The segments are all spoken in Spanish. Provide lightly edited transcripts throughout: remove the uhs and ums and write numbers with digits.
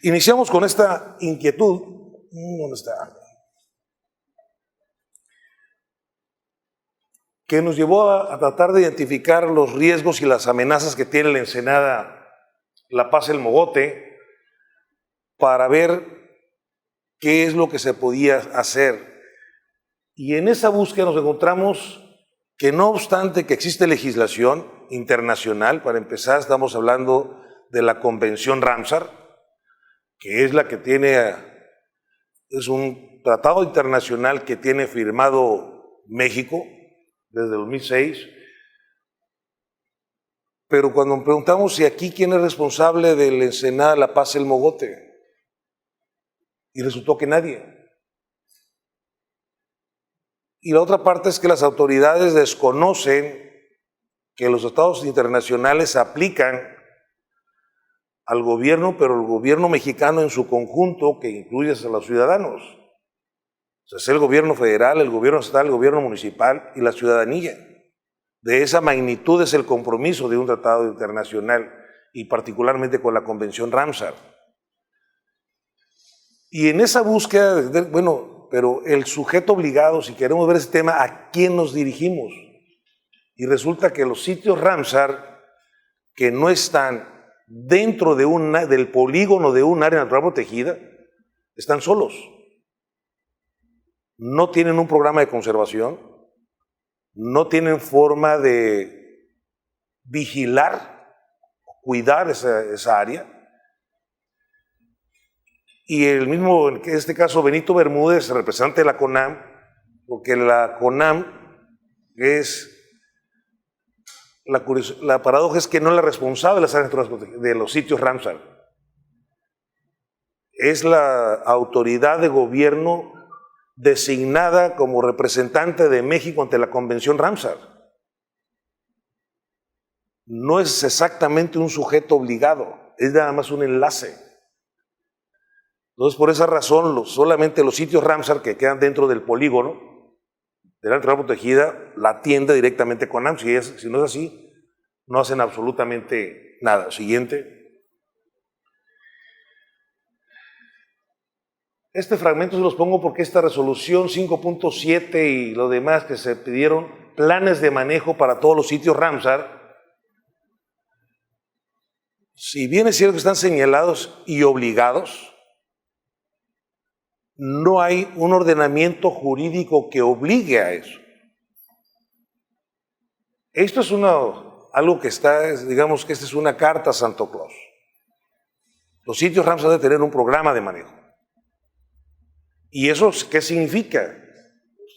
Iniciamos con esta inquietud. ¿Dónde está? Que nos llevó a tratar de identificar los riesgos y las amenazas que tiene la Ensenada La Paz El Mogote para ver qué es lo que se podía hacer. Y en esa búsqueda nos encontramos que no obstante que existe legislación internacional, para empezar estamos hablando de la Convención Ramsar, que es la que tiene, es un tratado internacional que tiene firmado México desde 2006, pero cuando nos preguntamos si aquí quién es responsable de la Ensenada La Paz El Mogote, y resultó que nadie. Y la otra parte es que las autoridades desconocen que los tratados internacionales se aplican al gobierno, pero el gobierno mexicano en su conjunto, que incluye a los ciudadanos. O sea, es el gobierno federal, el gobierno estatal, el gobierno municipal y la ciudadanía. De esa magnitud es el compromiso de un tratado internacional y particularmente con la Convención Ramsar. Y en esa búsqueda, pero el sujeto obligado, si queremos ver ese tema, ¿a quién nos dirigimos? Y resulta que los sitios Ramsar que no están dentro de del polígono de un área natural protegida, están solos. No tienen un programa de conservación, no tienen forma de vigilar, cuidar esa área. Y el mismo, en este caso, Benito Bermúdez, representante de la CONAM, porque la CONAM es, la paradoja es que no es la responsable de las áreas naturales de los sitios Ramsar. Es la autoridad de gobierno designada como representante de México ante la Convención Ramsar. No es exactamente un sujeto obligado, es nada más un enlace. Entonces, por esa razón, solamente los sitios Ramsar que quedan dentro del polígono de la natural protegida la atiende directamente con CONAM. Si no es así, no hacen absolutamente nada. Siguiente. Este fragmento se los pongo porque esta resolución 5.7 y lo demás que se pidieron, planes de manejo para todos los sitios Ramsar, si bien es cierto que están señalados y obligados, no hay un ordenamiento jurídico que obligue a eso. Esto es algo que está, digamos que esta es una carta a Santo Claus. Los sitios Ramsar deben tener un programa de manejo. ¿Y eso qué significa?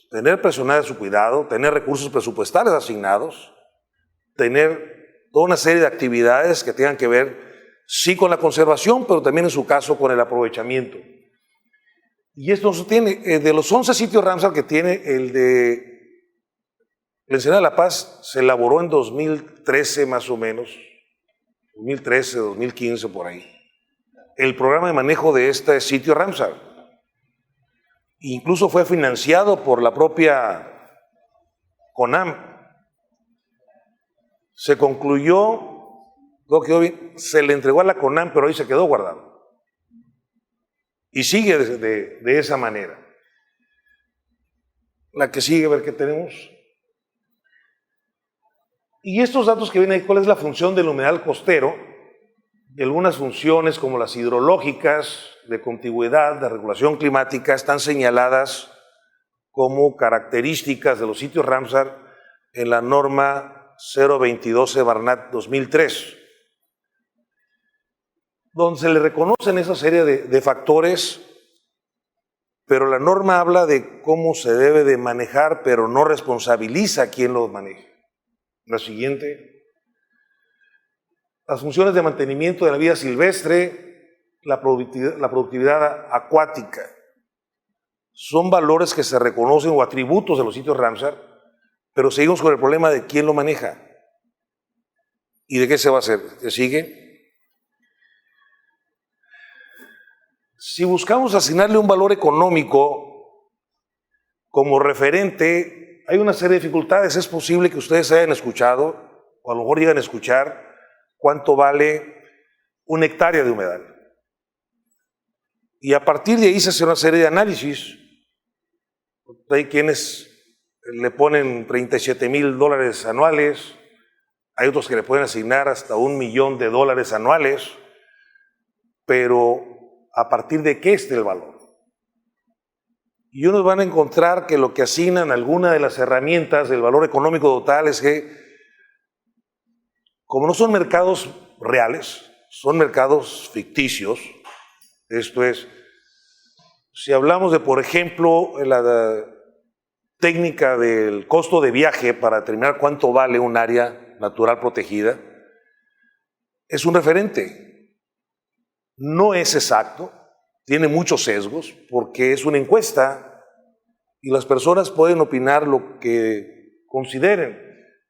Tener personal a su cuidado, tener recursos presupuestales asignados, tener toda una serie de actividades que tengan que ver, sí, con la conservación, pero también en su caso con el aprovechamiento. Y esto se tiene, de los 11 sitios Ramsar que tiene, el de la Ensenada de La Paz se elaboró en 2013 más o menos, 2013, 2015 por ahí, el programa de manejo de este sitio Ramsar. Incluso fue financiado por la propia CONAM. Se concluyó, no quedó bien, se le entregó a la CONAM, pero ahí se quedó guardado. Y sigue de esa manera. La que sigue, a ver qué tenemos. Y estos datos que vienen ahí, ¿cuál es la función del humedal costero? Y algunas funciones como las hidrológicas, de contigüidad, de regulación climática, están señaladas como características de los sitios Ramsar en la norma 022/Semarnat 2003, donde se le reconocen esa serie de factores, pero la norma habla de cómo se debe de manejar, pero no responsabiliza a quien los maneja. La siguiente. Las funciones de mantenimiento de la vida silvestre, la productividad acuática, son valores que se reconocen o atributos de los sitios Ramsar, pero seguimos con el problema de quién lo maneja y de qué se va a hacer. ¿Qué sigue? Si buscamos asignarle un valor económico como referente, hay una serie de dificultades. Es posible que ustedes hayan escuchado, o a lo mejor llegan a escuchar, cuánto vale una hectárea de humedal. Y a partir de ahí se hace una serie de análisis. Hay quienes le ponen $37,000 anuales, hay otros que le pueden asignar hasta $1,000,000 anuales, pero ¿a partir de qué está el valor? Y unos van a encontrar que lo que asignan alguna de las herramientas del valor económico total es que, como no son mercados reales, son mercados ficticios. Esto es, si hablamos de, por ejemplo, la técnica del costo de viaje para determinar cuánto vale un área natural protegida, es un referente. No es exacto, tiene muchos sesgos, porque es una encuesta y las personas pueden opinar lo que consideren,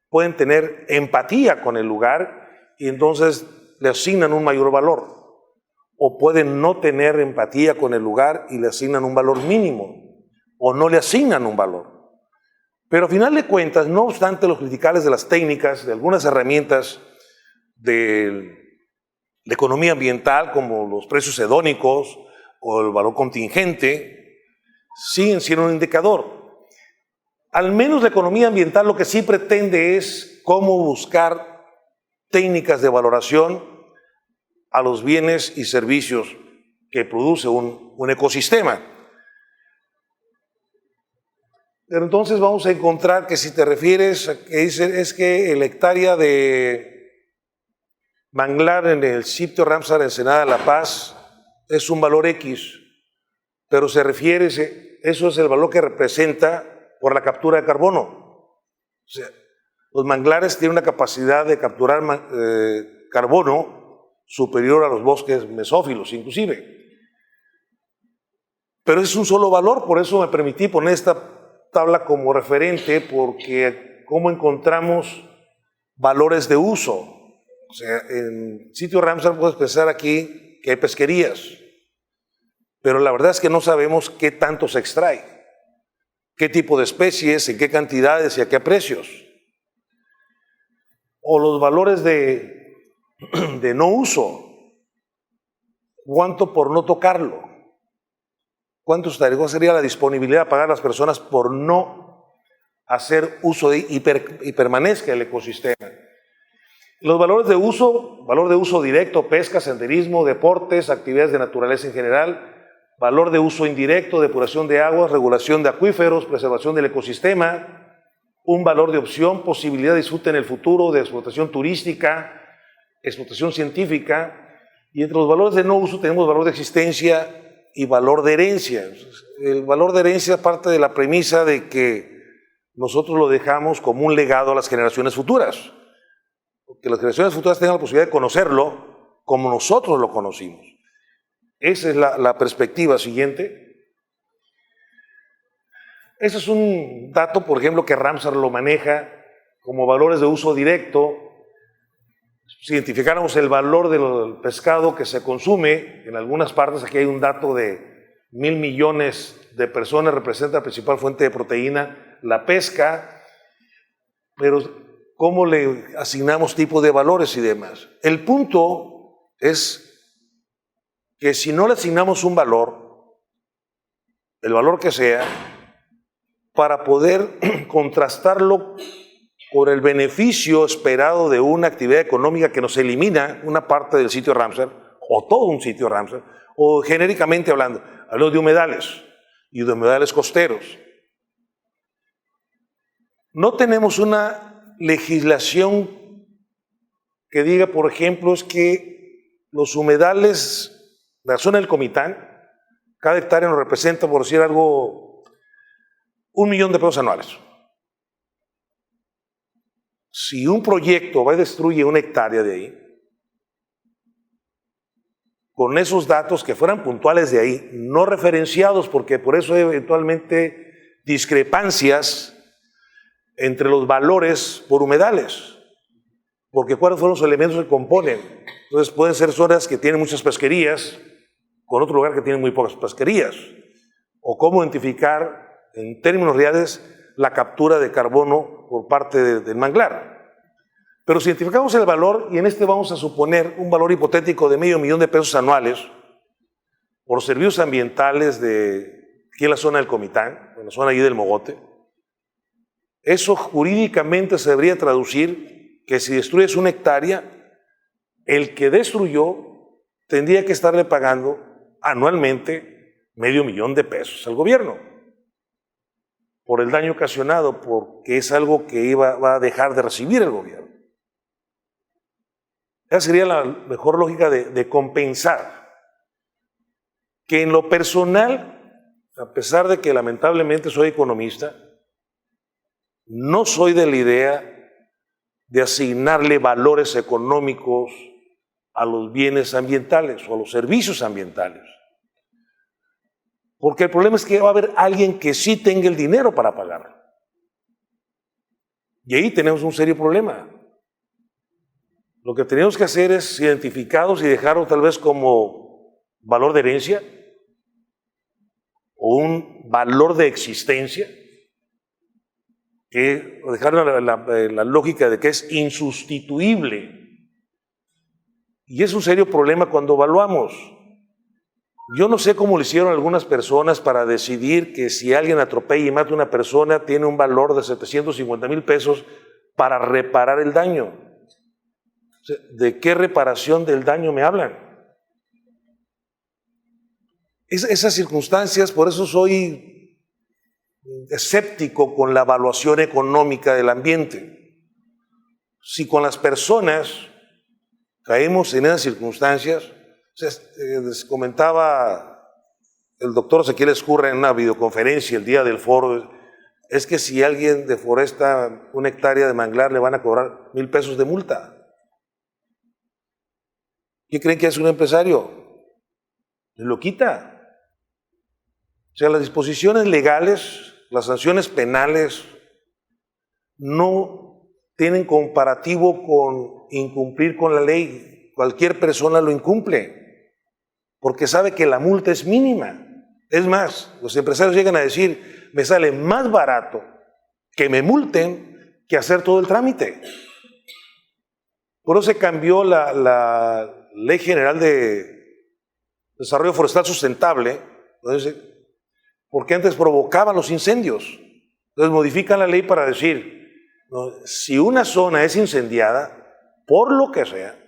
pueden tener empatía con el lugar y entonces le asignan un mayor valor. O pueden no tener empatía con el lugar y le asignan un valor mínimo, o no le asignan un valor. Pero a final de cuentas, no obstante los criticables de las técnicas, de algunas herramientas de economía ambiental, como los precios hedónicos o el valor contingente, siguen siendo un indicador. Al menos la economía ambiental lo que sí pretende es cómo buscar técnicas de valoración a los bienes y servicios que produce un ecosistema. Pero entonces vamos a encontrar que si te refieres a que es que el hectárea de manglar en el sitio Ramsar Ensenada La Paz es un valor X, pero se refiere, eso es el valor que representa por la captura de carbono. O sea, los manglares tienen una capacidad de capturar carbono superior a los bosques mesófilos, inclusive. Pero es un solo valor, por eso me permití poner esta tabla como referente, porque cómo encontramos valores de uso. O sea, en sitio Ramsar puedes pensar aquí que hay pesquerías, pero la verdad es que no sabemos qué tanto se extrae, qué tipo de especies, en qué cantidades y a qué precios. O los valores de no uso, ¿cuánto por no tocarlo? ¿Cuánto sería la disponibilidad a pagar a las personas por no hacer uso y permanezca el ecosistema? Los valores de uso, valor de uso directo, pesca, senderismo, deportes, actividades de naturaleza en general, valor de uso indirecto, depuración de aguas, regulación de acuíferos, preservación del ecosistema, un valor de opción, posibilidad de disfrute en el futuro, de explotación turística, explotación científica, y entre los valores de no uso tenemos valor de existencia y valor de herencia. El valor de herencia parte de la premisa de que nosotros lo dejamos como un legado a las generaciones futuras, que las generaciones futuras tengan la posibilidad de conocerlo como nosotros lo conocimos. Esa es la perspectiva siguiente. Ese es un dato, por ejemplo, que Ramsar lo maneja como valores de uso directo. Si identificáramos el valor del pescado que se consume, en algunas partes, aquí hay un dato de 1,000 millones de personas, representa la principal fuente de proteína, la pesca, pero ¿cómo le asignamos tipo de valores y demás? El punto es que si no le asignamos un valor, el valor que sea, para poder contrastarlo por el beneficio esperado de una actividad económica que nos elimina una parte del sitio Ramsar, o todo un sitio Ramsar, o genéricamente hablando de humedales y de humedales costeros. No tenemos una legislación que diga, por ejemplo, es que los humedales de la zona del Comitán, cada hectárea nos representa, por decir algo, $1,000,000 anuales. Si un proyecto va y destruye una hectárea de ahí, con esos datos que fueran puntuales de ahí, no referenciados, porque por eso hay eventualmente discrepancias entre los valores por humedales, porque cuáles fueron los elementos que componen. Entonces pueden ser zonas que tienen muchas pesquerías, con otro lugar que tiene muy pocas pesquerías, o cómo identificar en términos reales la captura de carbono por parte del manglar. Pero si identificamos el valor, y en este vamos a suponer un valor hipotético de $500,000 anuales, por servicios ambientales aquí en la zona del Comitán, en la zona allí del Mogote. Eso jurídicamente se debería traducir que si destruyes 1 hectárea, el que destruyó tendría que estarle pagando anualmente $500,000 al gobierno por el daño ocasionado, porque es algo que va a dejar de recibir el gobierno. Esa sería la mejor lógica de compensar. Que en lo personal, a pesar de que lamentablemente soy economista, no soy de la idea de asignarle valores económicos a los bienes ambientales o a los servicios ambientales. Porque el problema es que va a haber alguien que sí tenga el dinero para pagarlo. Y ahí tenemos un serio problema. Lo que tenemos que hacer es identificarlos y dejarlo tal vez como valor de herencia o un valor de existencia, que dejar la lógica de que es insustituible. Y es un serio problema cuando evaluamos. Yo no sé cómo lo hicieron algunas personas para decidir que si alguien atropella y mata a una persona, tiene un valor de $750,000 para reparar el daño. O sea, ¿de qué reparación del daño me hablan? Esas circunstancias, por eso soy escéptico con la evaluación económica del ambiente. Si con las personas caemos en esas circunstancias, les comentaba el doctor Ezequiel Escurra en una videoconferencia el día del foro, es que si alguien deforesta 1 hectárea de manglar le van a cobrar $1,000 de multa. ¿Qué creen que hace un empresario? Lo quita. O sea, las disposiciones legales, las sanciones penales, no tienen comparativo con incumplir con la ley. Cualquier persona lo incumple, porque sabe que la multa es mínima. Es más, los empresarios llegan a decir, me sale más barato que me multen que hacer todo el trámite. Por eso se cambió la Ley General de Desarrollo Forestal Sustentable, porque antes provocaban los incendios. Entonces modifican la ley para decir, no, si una zona es incendiada, por lo que sea,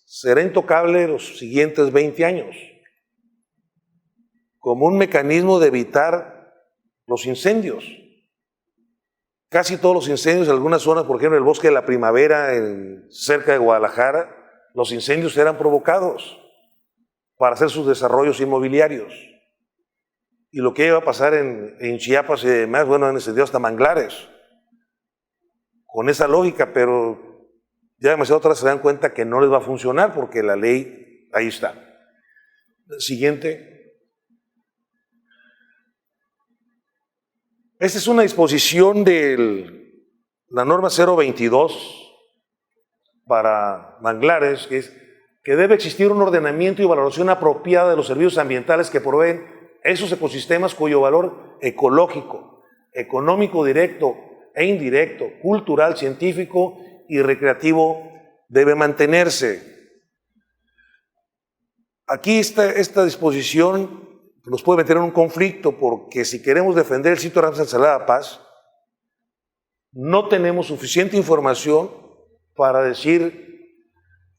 será intocable los siguientes 20 años, como un mecanismo de evitar los incendios. Casi todos los incendios en algunas zonas, por ejemplo, el Bosque de la Primavera, cerca de Guadalajara, los incendios eran provocados para hacer sus desarrollos inmobiliarios. Y lo que iba a pasar en Chiapas y demás, bueno, han encendido hasta manglares. Con esa lógica, pero ya demasiado otras se dan cuenta que no les va a funcionar porque la ley ahí está. Siguiente. Esta es una disposición de la norma 022 para manglares, que es que debe existir un ordenamiento y valoración apropiada de los servicios ambientales que proveen esos ecosistemas cuyo valor ecológico, económico directo e indirecto, cultural, científico y recreativo debe mantenerse. Aquí esta disposición nos puede meter en un conflicto, porque si queremos defender el sitio Ramsar Salada Paz, no tenemos suficiente información para decir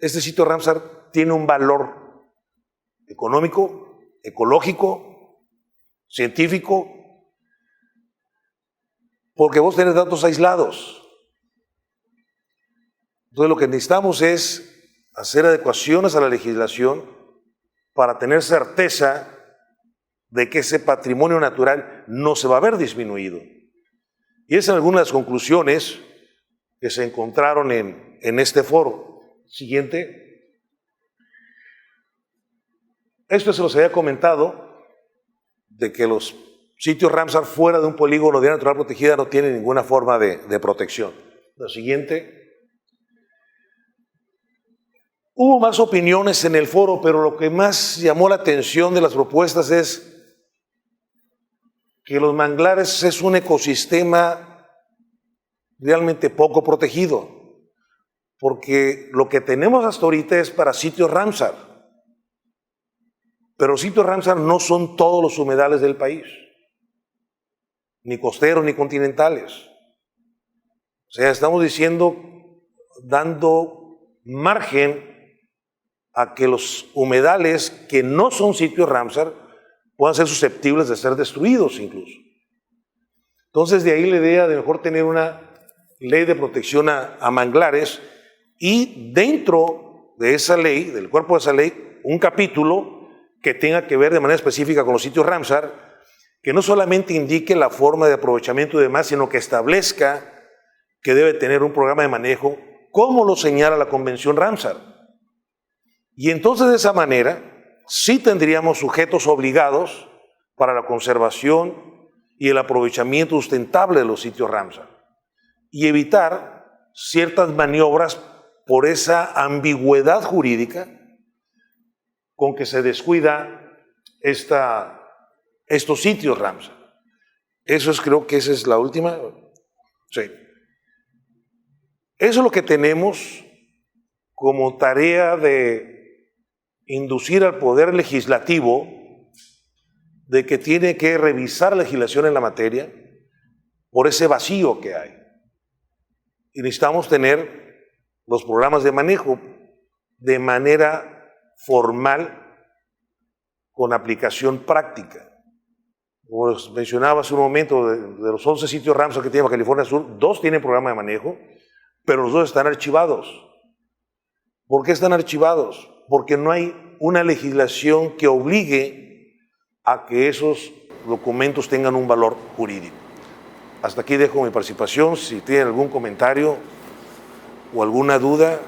este sitio Ramsar tiene un valor económico, ecológico, científico, porque vos tenés datos aislados. Entonces lo que necesitamos es hacer adecuaciones a la legislación para tener certeza de que ese patrimonio natural no se va a ver disminuido. Y esas son algunas de las conclusiones que se encontraron en este foro. Siguiente. Esto se los había comentado, de que los sitios Ramsar fuera de un polígono de área natural protegida no tienen ninguna forma de protección. Lo siguiente. Hubo más opiniones en el foro, pero lo que más llamó la atención de las propuestas es que los manglares es un ecosistema realmente poco protegido, porque lo que tenemos hasta ahorita es para sitios Ramsar. Pero los sitios Ramsar no son todos los humedales del país, ni costeros ni continentales. O sea, estamos diciendo, dando margen a que los humedales que no son sitios Ramsar puedan ser susceptibles de ser destruidos incluso. Entonces, de ahí la idea de mejor tener una ley de protección a manglares y dentro de esa ley, del cuerpo de esa ley, un capítulo que tenga que ver de manera específica con los sitios Ramsar, que no solamente indique la forma de aprovechamiento y demás, sino que establezca que debe tener un programa de manejo, como lo señala la Convención Ramsar. Y entonces de esa manera sí tendríamos sujetos obligados para la conservación y el aprovechamiento sustentable de los sitios Ramsar y evitar ciertas maniobras por esa ambigüedad jurídica con que se descuida estos sitios Ramsar. Creo que esa es la última. Sí. Eso es lo que tenemos como tarea de inducir al Poder Legislativo de que tiene que revisar la legislación en la materia por ese vacío que hay. Y necesitamos tener los programas de manejo de manera formal, con aplicación práctica. Como les mencionaba hace un momento, de los 11 sitios Ramsar que tiene Baja California Sur, 2 tienen programa de manejo, pero los 2 están archivados. ¿Por qué están archivados? Porque no hay una legislación que obligue a que esos documentos tengan un valor jurídico. Hasta aquí dejo mi participación. Si tienen algún comentario o alguna duda,